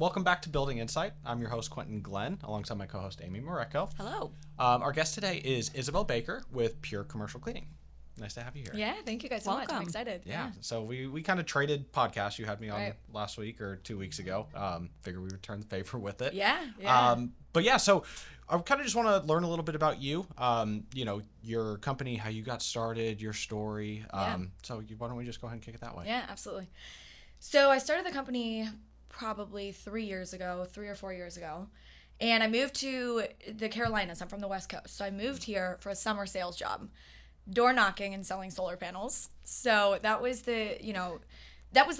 Welcome back to Building Insight. I'm your host, Quentin Glenn, alongside my co-host, Amy Morecco. Hello. Our guest today is Isabel Baker with Pure Commercial Cleaning. Nice to have you here. Yeah, thank you guys so much. I'm excited. Yeah. So we kind of traded podcasts. You had me on Right. last week or 2 weeks ago. Figure we return the favor with it. Yeah. So I kind of just want to learn a little bit about you. Your company, how you got started, your story. So why don't we just go ahead and kick it that way? Yeah, absolutely. So I started the company probably 3 or 4 years ago. And I moved to the Carolinas. I'm from the West Coast. So I moved here for a summer sales job, door knocking and selling solar panels. So that was the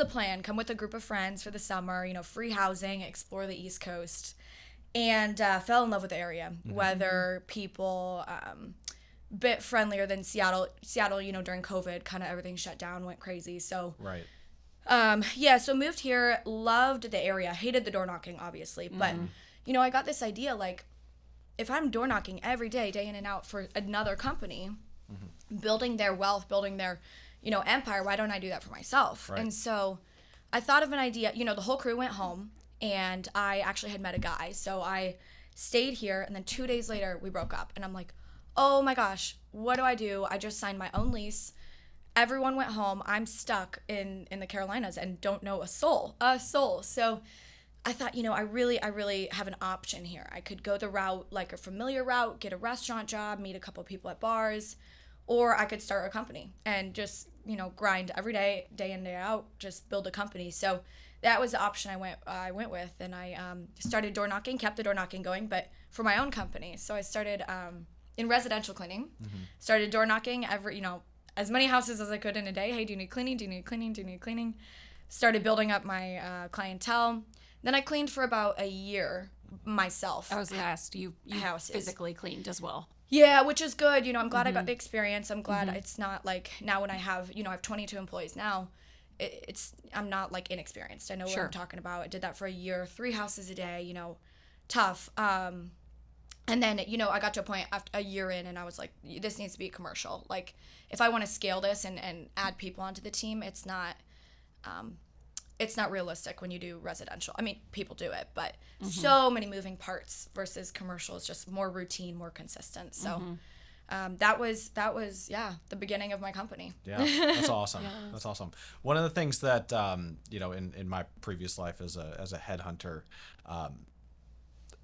plan. Come with a group of friends for the summer, free housing, explore the East Coast, and fell in love with the area. Weather, people, bit friendlier than Seattle. Seattle, during COVID, kind of everything shut down, went crazy. So Right. So moved here, loved the area, hated the door knocking, obviously, but I got this idea, like, if I'm door knocking every day, day in and out for another company, building their wealth, building their, empire, why don't I do that for myself? Right. And so I thought of an idea. The whole crew went home, and I actually had met a guy, so I stayed here, and then 2 days later, we broke up, and I'm like, oh my gosh, what do? I just signed my own lease. Everyone went home. I'm stuck in the Carolinas and don't know a soul. So I thought, I really have an option here. I could go the route, like a familiar route, get a restaurant job, meet a couple people at bars, or I could start a company and just, grind every day, day in, day out, just build a company. So that was the option I went with, and I started door knocking, kept the door knocking going, but for my own company. So I started in residential cleaning, started door knocking as many houses as I could in a day. Hey, do you need cleaning? Do you need cleaning? Do you need cleaning? Started building up my clientele. Then I cleaned for about a year myself. I was going to ask, you houses. physically cleaned as well. Yeah, which is good. I'm glad I got the experience. I'm glad it's not like now when I have 22 employees now, I'm not like inexperienced. I know what I'm talking about. I did that for a year, 3 houses a day, tough. And then, I got to a point after a year in, and I was like, this needs to be commercial. Like, if I want to scale this and add people onto the team, it's not realistic when you do residential. I mean, people do it, but so many moving parts versus commercial is just more routine, more consistent. So that was the beginning of my company. Yeah, that's awesome. That's awesome. One of the things that in my previous life as a headhunter,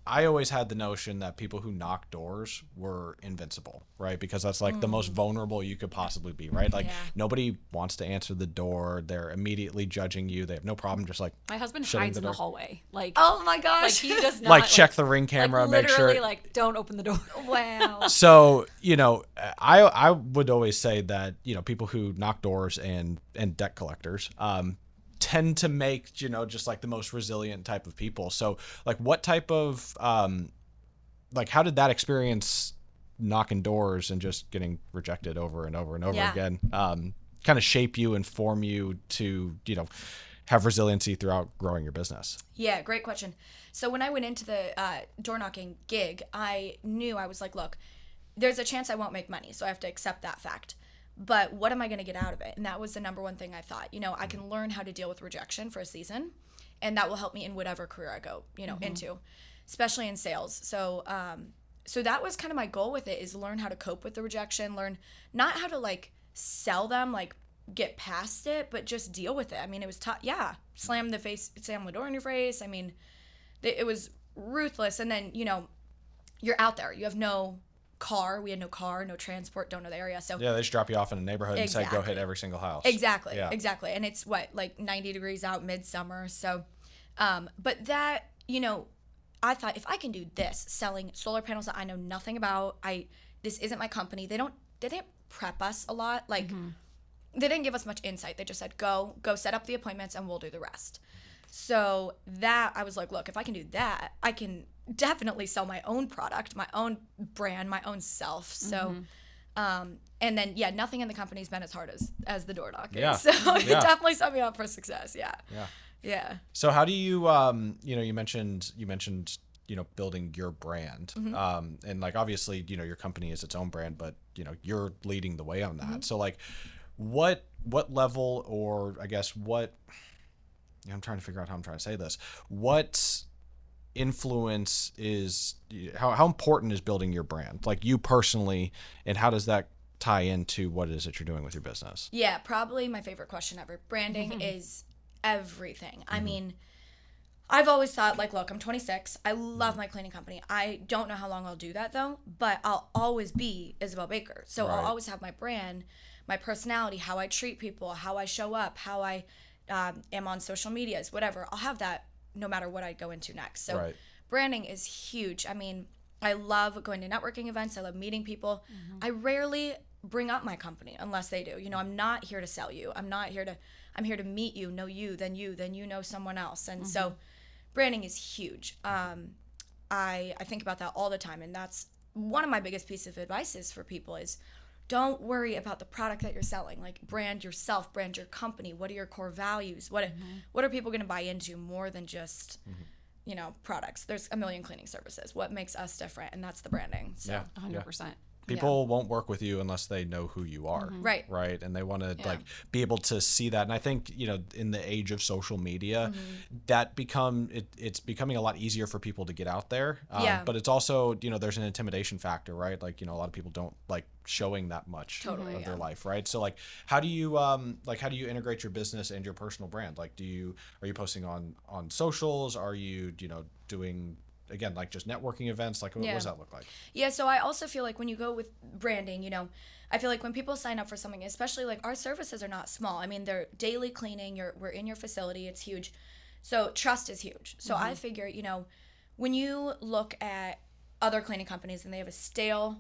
I always had the notion that people who knock doors were invincible, right? Because that's like the most vulnerable you could possibly be, right? Like nobody wants to answer the door. They're immediately judging you. They have no problem just like my husband shutting hides the in the door. hallway. Like, oh my gosh, like he does not like check the ring camera, make sure. Literally, like, don't open the door. Wow. So I would always say that people who knock doors and debt collectors tend to make just like the most resilient type of people. So like what type of how did that experience knocking doors and just getting rejected over and over and over again kind of shape you and form you to have resiliency throughout growing your business? Yeah, great question. So when I went into the door knocking gig, I knew, I was like, look, there's a chance I won't make money, so I have to accept that fact. But what am I going to get out of it? And that was the number one thing I thought. I can learn how to deal with rejection for a season, and that will help me in whatever career I go, into, especially in sales. So that was kind of my goal with it, is learn how to cope with the rejection, learn not how to like sell them, like get past it, but just deal with it. I mean, it was tough. Yeah. Slam the door in your face. I mean, it was ruthless. And then, you're out there, you have no car. We had no car, no transport, don't know the area. So yeah, they just drop you off in a neighborhood and say, go hit every single house. Exactly. And it's like 90 degrees out, midsummer. So, but that, I thought, if I can do this, selling solar panels that I know nothing about, this isn't my company. They didn't prep us a lot. Like they didn't give us much insight. They just said, go set up the appointments and we'll do the rest. So that, I was like, look, if I can do that, I can definitely sell my own product, my own brand, my own self. So, and then, nothing in the company's been as hard as the door knocking. Yeah. So it definitely set me up for success. Yeah. So how do you, you mentioned, building your brand, and like, obviously, your company is its own brand, but, you're leading the way on that. So like, what level, or I guess what I'm trying to figure out how I'm trying to say this. What influence is how important is building your brand, like you personally, and how does that tie into what it is that you're doing with your business? Yeah, probably my favorite question ever. Branding is everything. I mean, I've always thought, like, look, I'm 26. I love my cleaning company. I don't know how long I'll do that, though, but I'll always be Isabel Baker. So Right. I'll always have my brand, my personality, how I treat people, how I show up, how I am on social medias, whatever. I'll have that no matter what I go into next. So Right. branding is huge. I mean, I love going to networking events. I love meeting people. I rarely bring up my company unless they do. You know, I'm not here to sell you. I'm here to meet you, know you, then you know someone else. And so branding is huge. I think about that all the time, and that's one of my biggest pieces of advice is for people is don't worry about the product that you're selling. Like, brand yourself, brand your company. What are your core values? What are people going to buy into more than just products? There's a million cleaning services. What makes us different? And that's the branding. So Yeah. 100%. People won't work with you unless they know who you are. Right. Right. And they want to like be able to see that. And I think, in the age of social media, that it's becoming a lot easier for people to get out there. But it's also, there's an intimidation factor, right? Like, a lot of people don't like showing that much of their life. Right. So like, how do you integrate your business and your personal brand? Like, are you posting on socials? Are you, doing, again, like just networking events? Like, what does that look like? Yeah, so I also feel like when you go with branding, I feel like when people sign up for something, especially like our services are not small. I mean, they're daily cleaning, we're in your facility, it's huge. So trust is huge. So I figure, when you look at other cleaning companies and they have a stale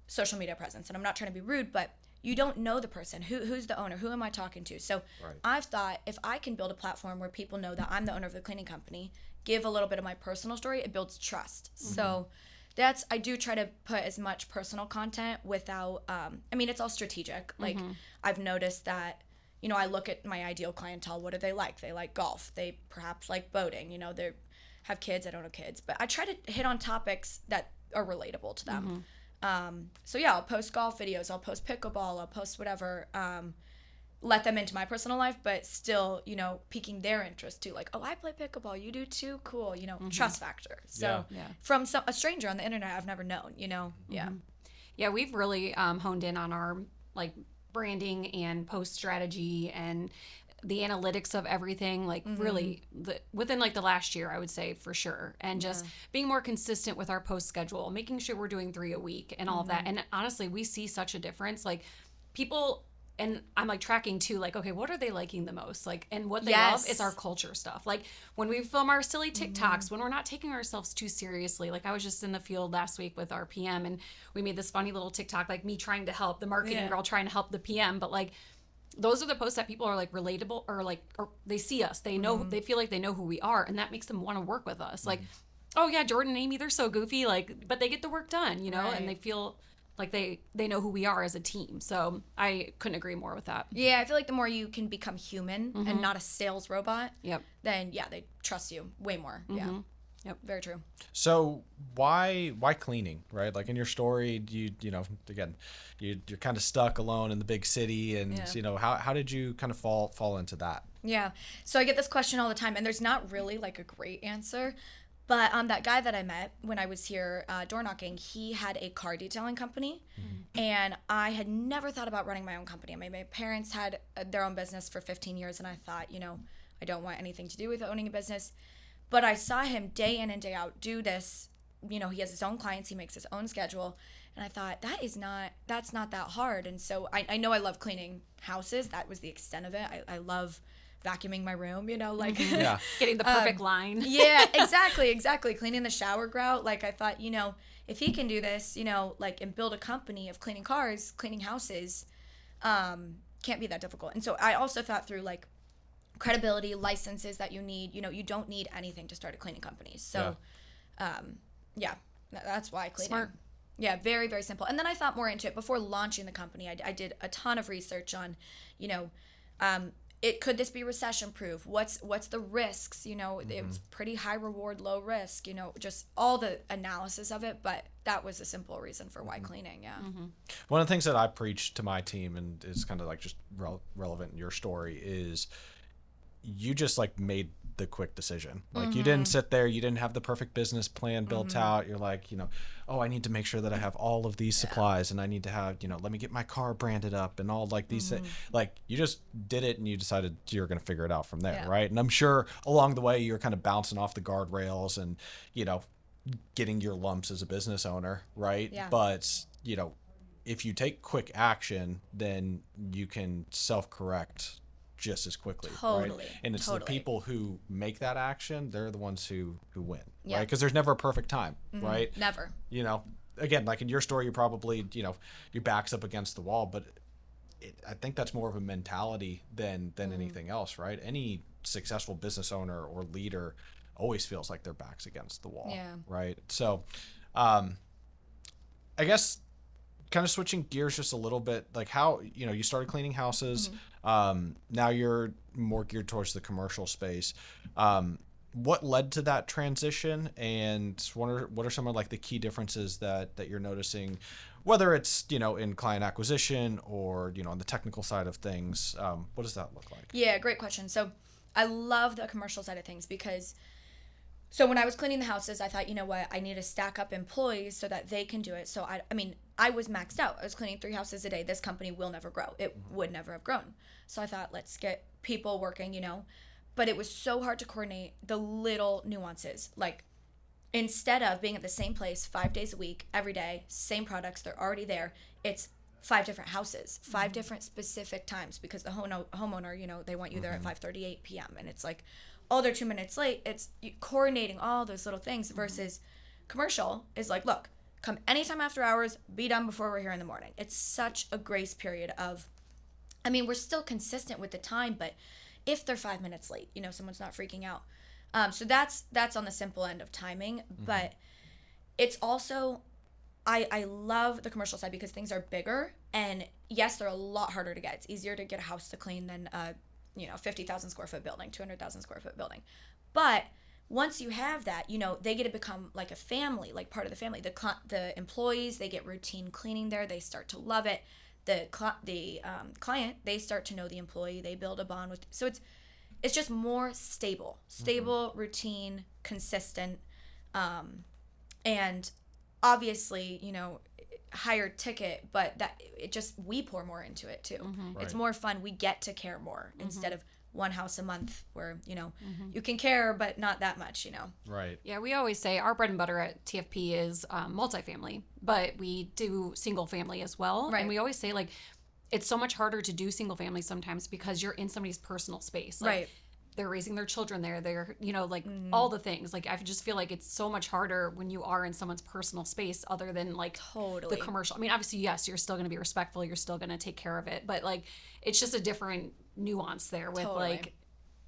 social media presence, and I'm not trying to be rude, but you don't know the person. Who's the owner? Who am I talking to? So I've thought if I can build a platform where people know that I'm the owner of the cleaning company, give a little bit of my personal story, it builds trust. So I do try to put as much personal content without, it's all strategic. Like, I've noticed that, I look at my ideal clientele. What do they like? They like golf. They perhaps like boating. They have kids. I don't have kids. But I try to hit on topics that are relatable to them. I'll post golf videos. I'll post pickleball. I'll post whatever. Let them into my personal life, but still, piquing their interest too. Like, oh, I play pickleball. You do too? Cool. Trust factor. So from a stranger on the internet I've never known, Yeah. Yeah, we've really honed in on our like branding and post strategy and the analytics of everything, like really within like the last year, I would say for sure. And just being more consistent with our post schedule, making sure we're doing 3 a week and all of that. And honestly, we see such a difference. Like, people, and I'm like tracking too, like, okay, what are they liking the most? Like, and what they love is our culture stuff. Like, when we film our silly TikToks, when we're not taking ourselves too seriously. Like, I was just in the field last week with our PM, and we made this funny little TikTok, like me trying to help the marketing girl trying to help the PM. But like, those are the posts that people are like relatable, or they see us, they know, they feel like they know who we are, and that makes them want to work with us. Like, oh yeah, Jordan and Amy, they're so goofy, like, but they get the work done, and they feel like they know who we are as a team. So I couldn't agree more with that. Yeah, I feel like the more you can become human and not a sales robot, then they trust you way more. Yeah. Yep, very true. So why cleaning, right? Like, in your story, again, you're kind of stuck alone in the big city, and how did you kind of fall into that? Yeah. So I get this question all the time, and there's not really like a great answer. But that guy that I met when I was here door knocking, he had a car detailing company, and I had never thought about running my own company. I mean, my parents had their own business for 15 years, and I thought, I don't want anything to do with owning a business. But I saw him day in and day out do this. He has his own clients, he makes his own schedule, and I thought that's not that hard. And so I know I love cleaning houses. That was the extent of it. I love vacuuming my room, like getting the perfect line. Yeah, exactly. Cleaning the shower grout. Like, I thought, if he can do this, like, and build a company of cleaning cars, cleaning houses, can't be that difficult. And so I also thought through, like, credibility, licenses that you need. You don't need anything to start a cleaning company. So that's why cleaning. Smart. Yeah, very, very simple. And then I thought more into it before launching the company. I did a ton of research on, could this be recession proof? What's the risks? It's pretty high reward, low risk, just all the analysis of it. But that was a simple reason for why cleaning. Yeah. One of the things that I preach to my team, and is kind of like just relevant in your story, is you just like made the quick decision. Like you didn't sit there, you didn't have the perfect business plan built out. You're like, oh, I need to make sure that I have all of these supplies, and I need to have, let me get my car branded up and all like these things. Like you just did it and you decided you're going to figure it out from there. Yeah. Right. And I'm sure along the way you're kind of bouncing off the guardrails and, getting your lumps as a business owner. Right. Yeah. But, if you take quick action, then you can self-correct just as quickly. Totally. Right? And it's the people who make that action, they're the ones who win. Yeah. Right? Because there's never a perfect time. Right? Never. Again, like in your story, you probably, your back's up against the wall, but I think that's more of a mentality than anything else, right? Any successful business owner or leader always feels like their back's against the wall. Yeah. Right? So, I guess kind of switching gears just a little bit, like how, you started cleaning houses. Now you're more geared towards the commercial space. What led to that transition, and what are some of like the key differences that you're noticing, whether it's, in client acquisition or, on the technical side of things? What does that look like? Yeah, great question. So I love the commercial side of things because so when I was cleaning the houses, I thought, you know what, I need to stack up employees so that they can do it. So I mean, I was maxed out. I was cleaning 3 houses a day. This company will never grow. It would never have grown. So I thought, let's get people working, But it was so hard to coordinate the little nuances. Like instead of being at the same place 5 days a week, every day, same products, they're already there. It's 5 different houses, 5 different specific times because the homeowner, they want you there at 5:38 p.m. And it's like, oh, they're 2 minutes late. It's coordinating all those little things versus commercial is like, look, come anytime after hours, be done before we're here in the morning. It's such a grace period of, I mean, we're still consistent with the time, but if they're 5 minutes late, someone's not freaking out. So that's on the simple end of timing, but it's also, I love the commercial side because things are bigger and yes, they're a lot harder to get. It's easier to get a house to clean than 50,000 square foot building, 200,000 square foot building. But once you have that, they get to become like a family, like part of the family. The employees, they get routine cleaning there. They start to love it. The client, they start to know the employee. They build a bond with. So it's just more stable, routine, consistent, and obviously, higher ticket, but that it just we pour more into it too. Right. It's more fun. We get to care more instead of one house a month where you can care but not that much. Right. Yeah, we always say our bread and butter at TFP is multifamily, but we do single family as well. Right. And we always say like it's so much harder to do single family sometimes because you're in somebody's personal space. Like, right. They're raising their children there. They're, like all the things. Like I just feel like it's so much harder when you are in someone's personal space other than like Totally. the commercial. I mean, obviously, yes, you're still going to be respectful. You're still going to take care of it. But like, it's just a different nuance there with Totally. like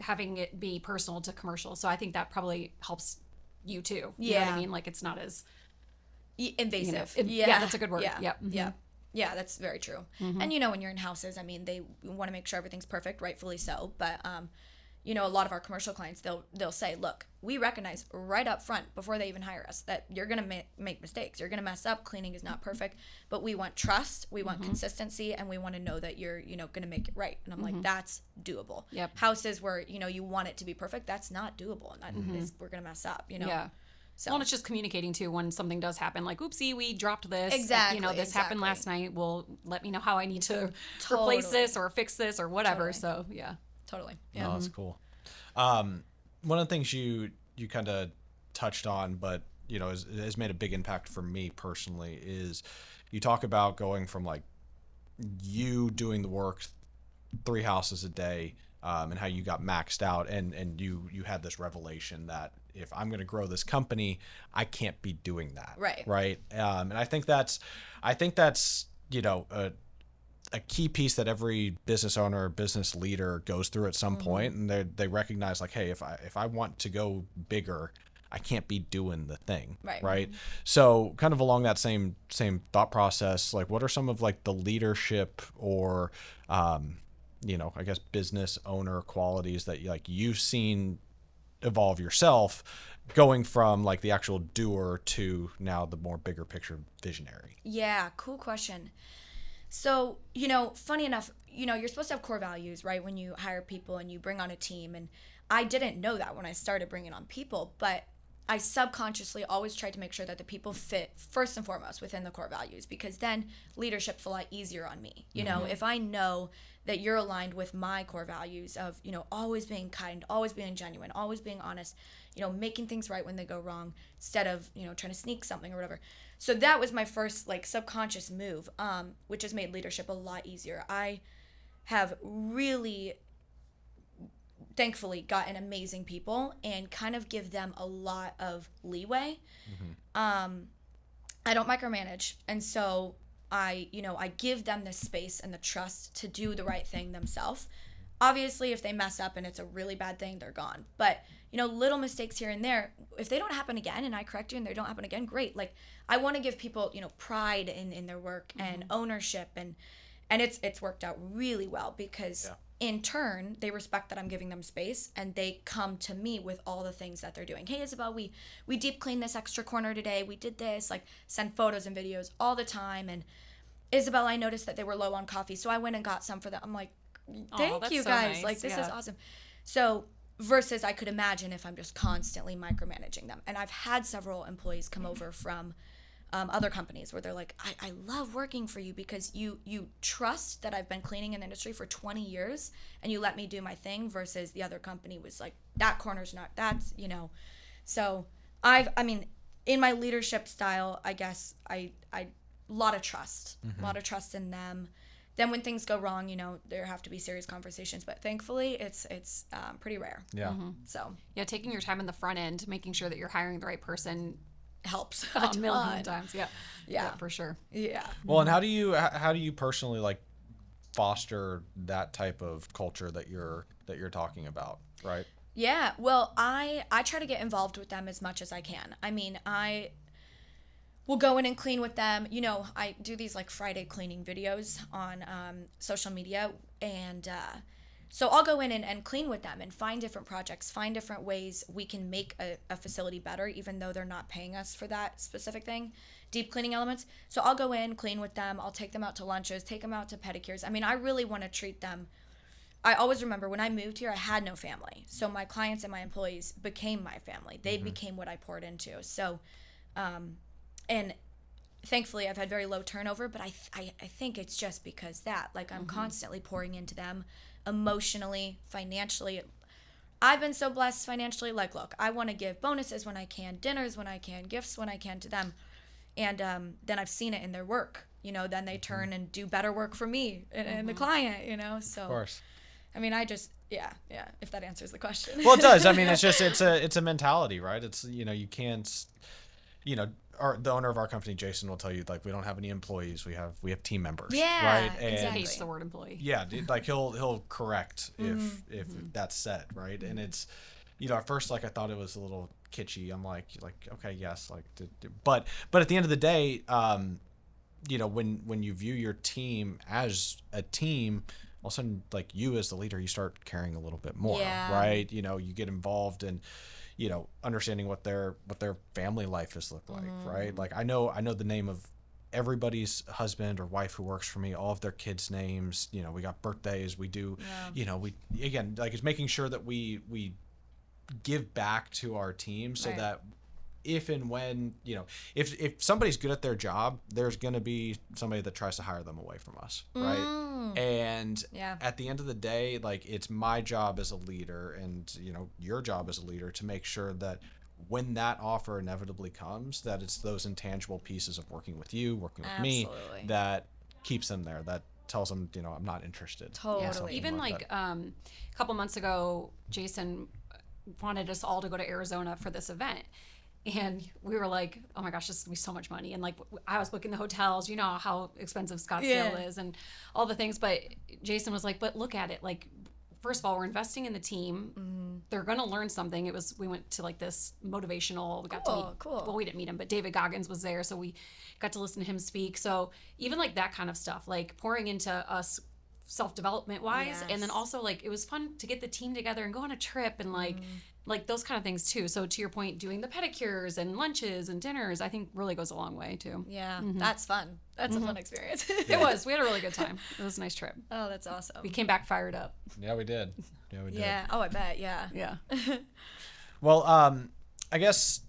having it be personal to commercial. So I think that probably helps you too. You know Yeah. what I mean? Like it's not as Invasive. yeah, that's a good word. Yeah. Yep. Mhm. Yeah. Yeah, that's very true. And when you're in houses, I mean, they want to make sure everything's perfect, rightfully so. But a lot of our commercial clients, they'll say, look, we recognize right up front before they even hire us that you're going to make mistakes. You're going to mess up. Cleaning is not perfect, but we want trust. We want consistency, and we want to know that you're, going to make it right. And I'm like, that's doable. Yep. Houses where, you want it to be perfect, that's not doable. And we're going to mess up, Yeah. So. Well, and it's just communicating too when something does happen. Like, oopsie, we dropped this. Exactly. This happened last night. Well, let me know how I need to Totally. replace this or fix this or whatever. Totally. So, yeah. Totally. Yeah. Yeah. Oh, that's cool. One of the things you kind of touched on, but has made a big impact for me personally, is you talk about going from like you doing the work 3 houses a day, and how you got maxed out, and you had this revelation that if I'm going to grow this company, I can't be doing that. Right. Right. And I think that's a key piece that every business owner or business leader goes through at some point, and they recognize like, hey, if I want to go bigger, I can't be doing the thing. Right. So kind of along that same thought process, like what are some of like the leadership or I guess business owner qualities that you've seen evolve yourself, going from like the actual doer to now the more bigger picture visionary? Yeah, cool question. So, funny enough, you're supposed to have core values, right? When you hire people and you bring on a team. And I didn't know that when I started bringing on people, but I subconsciously always tried to make sure that the people fit first and foremost within the core values, because then leadership's a lot easier on me. If I know that you're aligned with my core values of, always being kind, always being genuine, always being honest, making things right when they go wrong instead of, trying to sneak something or whatever. So that was my first like subconscious move, which has made leadership a lot easier. I have really thankfully gotten amazing people and kind of give them a lot of leeway. I don't micromanage, and so I give them the space and the trust to do the right thing themselves. Obviously, if they mess up and it's a really bad thing, they're gone. But little mistakes here and there, if they don't happen again and I correct you and they don't happen again, great. Like, I want to give people pride in their work and ownership, and it's worked out really well because in turn they respect that I'm giving them space, and they come to me with all the things that they're doing. Hey, Isabel, we deep cleaned this extra corner today, we did this, like send photos and videos all the time. And Isabel, I noticed that they were low on coffee, so I went and got some for them. I'm like, thank you so guys, nice. like this is awesome. So versus I could imagine if I'm just constantly micromanaging them. And I've had several employees come over from other companies where they're like, I love working for you because you trust that I've been cleaning in the industry for 20 years and you let me do my thing, versus the other company was like, that corner's not, that's, So I mean, in my leadership style, I guess I lot of trust, a lot of trust in them. Then when things go wrong, there have to be serious conversations, but thankfully it's pretty rare. Yeah. So Yeah, taking your time in the front end, making sure that you're hiring the right person helps a million times. Yeah, for sure. Yeah. Well, and how do you personally like foster that type of culture that you're talking about, right? Yeah. Well, I try to get involved with them as much as I can. I mean, I will go in and clean with them. I do these like Friday cleaning videos on social media, and so I'll go in and clean with them and find different projects, find different ways we can make a facility better, even though they're not paying us for that specific thing, deep cleaning elements. So I'll go in, clean with them. I'll take them out to lunches, take them out to pedicures. I mean, I really want to treat them. I always remember when I moved here, I had no family. So my clients and my employees became my family. They became what I poured into. So, and thankfully I've had very low turnover, but I think it's just because that, like, I'm constantly pouring into them emotionally, financially. I've been so blessed financially. Like, look, I want to give bonuses when I can, dinners when I can, gifts when I can to them. And then I've seen it in their work. Then they turn and do better work for me and the client, so. Of course. I mean, yeah, if that answers the question. Well, it does. I mean, it's a mentality, right? It's, you can't, the owner of our company, Jason, will tell you, like, we don't have any employees. We have team members. Yeah, right. And exactly. Hates the word employee. yeah, dude, like he'll correct if that's said, right? And it's, at first, like, I thought it was a little kitschy. I'm like, okay, yes, like, but at the end of the day, when you view your team as a team, all of a sudden, like, you as the leader, you start caring a little bit more, right? You get involved in, understanding what their family life has looked like, right? Like, I know the name of everybody's husband or wife who works for me, all of their kids' names. We got birthdays. We do, we, again, like, it's making sure that we give back to our team so that if and when, if somebody's good at their job, there's going to be somebody that tries to hire them away from us, right? And at the end of the day, like, it's my job as a leader and, your job as a leader to make sure that when that offer inevitably comes, that it's those intangible pieces of working with you, working with me, that keeps them there, that tells them, I'm not interested. Totally. Even like a couple months ago, Jason wanted us all to go to Arizona for this event. And we were like, oh my gosh, this is going to be so much money. And like, I was booking the hotels, how expensive Scottsdale is and all the things. But Jason was like, but look at it. Like, first of all, we're investing in the team. They're going to learn something. We went to like this motivational, we got to meet, well, we didn't meet him, but David Goggins was there. So we got to listen to him speak. So even like that kind of stuff, like pouring into us self-development wise. And then Yes. also like it was fun to get the team together and go on a trip and like those kind of things too. So to your point, doing the pedicures and lunches and dinners, I think really goes a long way too. Yeah, that's fun. That's a fun experience. It was. We had a really good time. It was a nice trip. Oh, that's awesome. We came back fired up. Yeah, we did. Yeah, we did. Yeah. Oh, I bet. Yeah. Yeah. Well, I guess,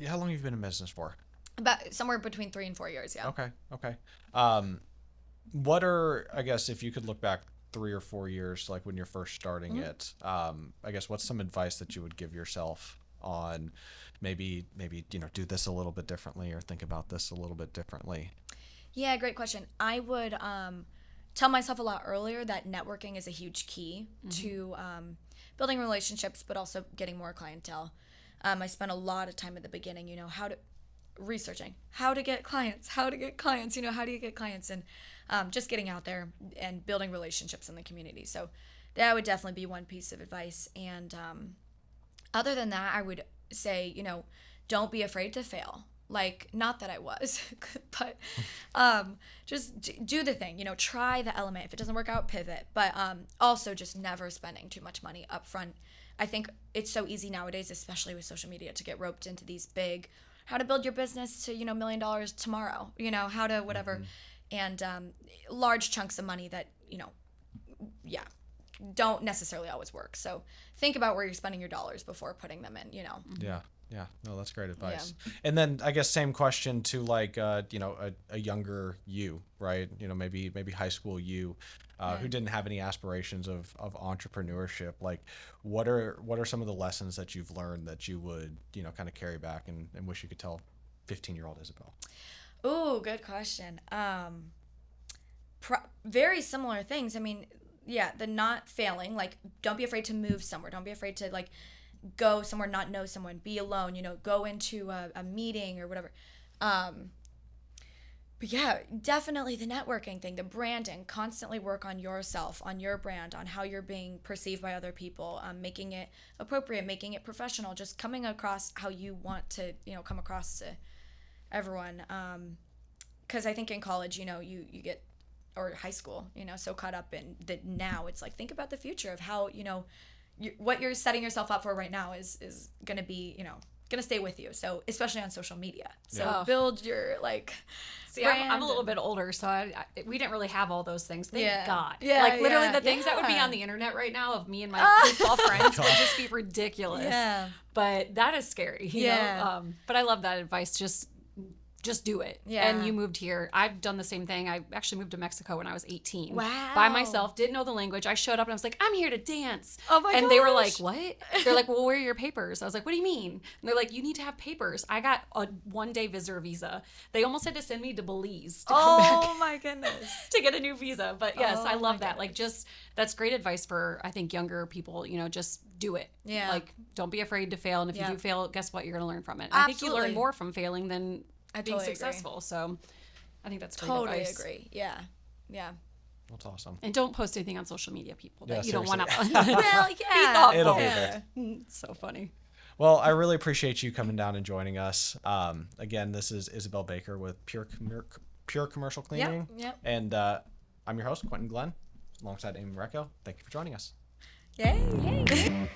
how long have you been in business for? About somewhere between 3 and 4 years. Yeah. Okay. What are, I guess, if you could look back 3 or 4 years, like when you're first starting it, I guess what's some advice that you would give yourself on maybe, do this a little bit differently or think about this a little bit differently? Yeah, great question. I would tell myself a lot earlier that networking is a huge key to building relationships, but also getting more clientele. I spent a lot of time at the beginning, researching how to get clients, how do you get clients, and just getting out there and building relationships in the community. So that would definitely be one piece of advice. And other than that, I would say, don't be afraid to fail. Like, not that I was, but just do the thing, try the element. If it doesn't work out, pivot. But also just never spending too much money up front. I think it's so easy nowadays, especially with social media, to get roped into these big, how to build your business to, $1 million tomorrow, how to whatever. And large chunks of money that, don't necessarily always work. So think about where you're spending your dollars before putting them in, Yeah. No, that's great advice. Yeah. And then I guess same question to like, a younger you, right? Maybe high school you, who didn't have any aspirations of entrepreneurship. Like what are some of the lessons that you've learned that you would, kind of carry back and wish you could tell 15-year-old Isabel? Ooh, good question. Very similar things. I mean, yeah, the not failing, like don't be afraid to move somewhere. Don't be afraid to like go somewhere, not know someone, be alone, go into a meeting or whatever. But yeah, definitely the networking thing, the branding, constantly work on yourself, on your brand, on how you're being perceived by other people, making it appropriate, making it professional, just coming across how you want to, come across to everyone. Because I think in college, you get, or high school, so caught up in the now. It's like, think about the future of how, what you're setting yourself up for right now is going to be, going to stay with you. So especially on social media. So build your See, I'm a little bit older, so we didn't really have all those things. Thank God. Yeah, like literally the things that would be on the internet right now of me and my baseball friends would just be ridiculous. Yeah. But that is scary. You know? But I love that advice. Just do it. Yeah. And you moved here. I've done the same thing. I actually moved to Mexico when I was 18. Wow. By myself. Didn't know the language. I showed up and I was like, I'm here to dance. Oh my And they were gosh. like, what? They're like, well, where are your papers? I was like, what do you mean? And they're like, you need to have papers. I got a 1-day visitor visa. They almost had to send me to Belize to come back. Oh my goodness. To get a new visa. But yes, Oh I love my that. Like that's great advice for, I think, younger people, just do it. Yeah. Like, don't be afraid to fail. And if you do fail, guess what? You're going to learn from it. Absolutely. I think you learn more from failing than being totally successful. So I think that's great Totally advice. agree. Yeah. Yeah. That's awesome. And don't post anything on social media, people, that Yeah, you don't want to. Well, yeah. It'll be yeah. there. It's so funny. Well, I really appreciate you coming down and joining us. Again, this is Isabel Baker with Pure Commercial Cleaning. Yep. And I'm your host, Quentin Glenn, alongside Amy Recco. Thank you for joining us. Yay.